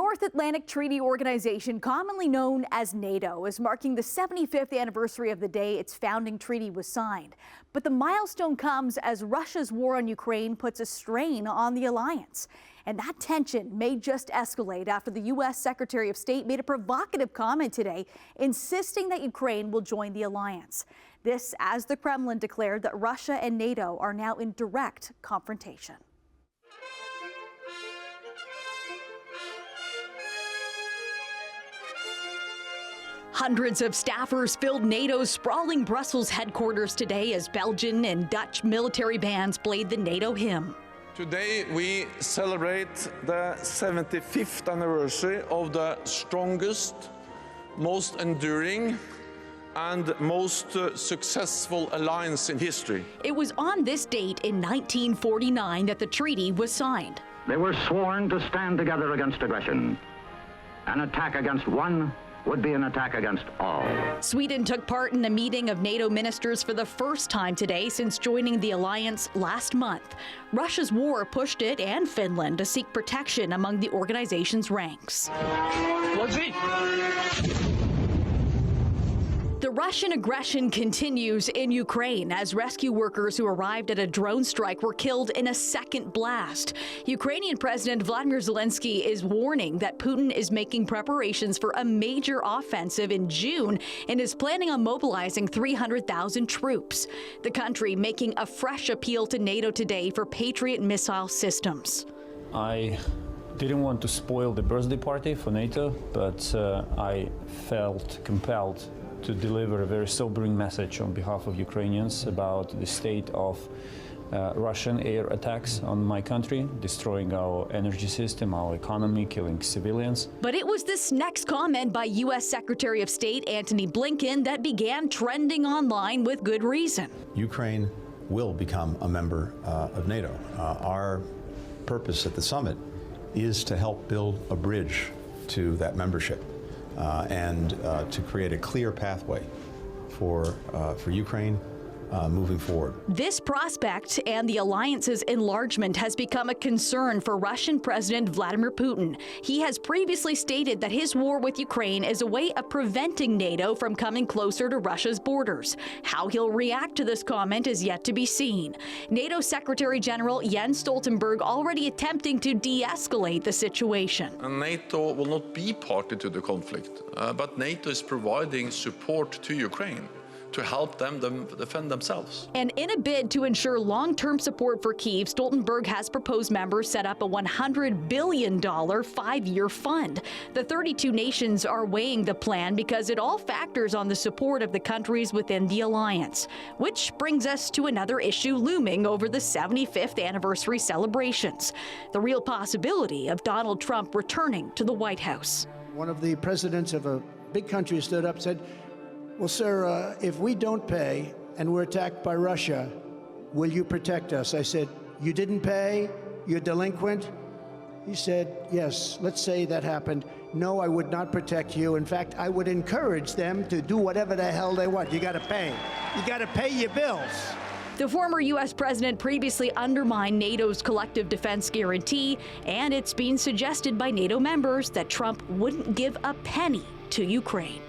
North Atlantic Treaty Organization, commonly known as NATO, is marking the 75th anniversary of the day its founding treaty was signed. But the milestone comes as Russia's war on Ukraine puts a strain on the alliance. And that tension may just escalate after the U.S. Secretary of State made a provocative comment today, insisting that Ukraine will join the alliance. This as the Kremlin declared that Russia and NATO are now in direct confrontation. Hundreds of staffers filled NATO's sprawling Brussels headquarters today as Belgian and Dutch military bands played the NATO hymn. Today we celebrate the 75th anniversary of the strongest, most enduring and most successful alliance in history. It was on this date in 1949 that the treaty was signed. They were sworn to stand together against aggression. An attack against one would be an attack against all. Sweden took part in a meeting of NATO ministers for the first time today since joining the alliance last month. Russia's war pushed it and Finland to seek protection among the organization's ranks. The Russian aggression continues in Ukraine as rescue workers who arrived at a drone strike were killed in a second blast. Ukrainian President Vladimir Zelensky is warning that Putin is making preparations for a major offensive in June and is planning on mobilizing 300,000 troops. The country making a fresh appeal to NATO today for Patriot missile systems. I didn't want to spoil the birthday party for NATO, but I felt compelled to deliver a very sobering message on behalf of Ukrainians about the state of Russian air attacks on my country, destroying our energy system, our economy, killing civilians. But it was this next comment by U.S. Secretary of State Antony Blinken that began trending online with good reason. Ukraine will become a member of NATO. Our purpose at the summit is to help build a bridge to that membership. And to create a clear pathway for Ukraine moving forward. This prospect and the alliance's enlargement has become a concern for Russian President Vladimir Putin. He has previously stated that his war with Ukraine is a way of preventing NATO from coming closer to Russia's borders. How he'll react to this comment is yet to be seen. NATO Secretary General Jens Stoltenberg already attempting to de-escalate the situation. And NATO will not be party to the conflict, but NATO is providing support to Ukraine to help them defend themselves. And in a bid to ensure long-term support for Kyiv, Stoltenberg has proposed members set up a $100 billion five-year fund. The 32 nations are weighing the plan because it all factors on the support of the countries within the alliance. Which brings us to another issue looming over the 75th anniversary celebrations: the real possibility of Donald Trump returning to the White House. One of the presidents of a big country stood up and said, "Well, sir, if we don't pay and we're attacked by Russia, will you protect us?" I said, "You didn't pay? You're delinquent?" He said, "Yes, let's say that happened. No, I would not protect you. In fact, I would encourage them to do whatever the hell they want. You got to pay. You got to pay your bills." The former U.S. president previously undermined NATO's collective defense guarantee, and it's been suggested by NATO members that Trump wouldn't give a penny to Ukraine.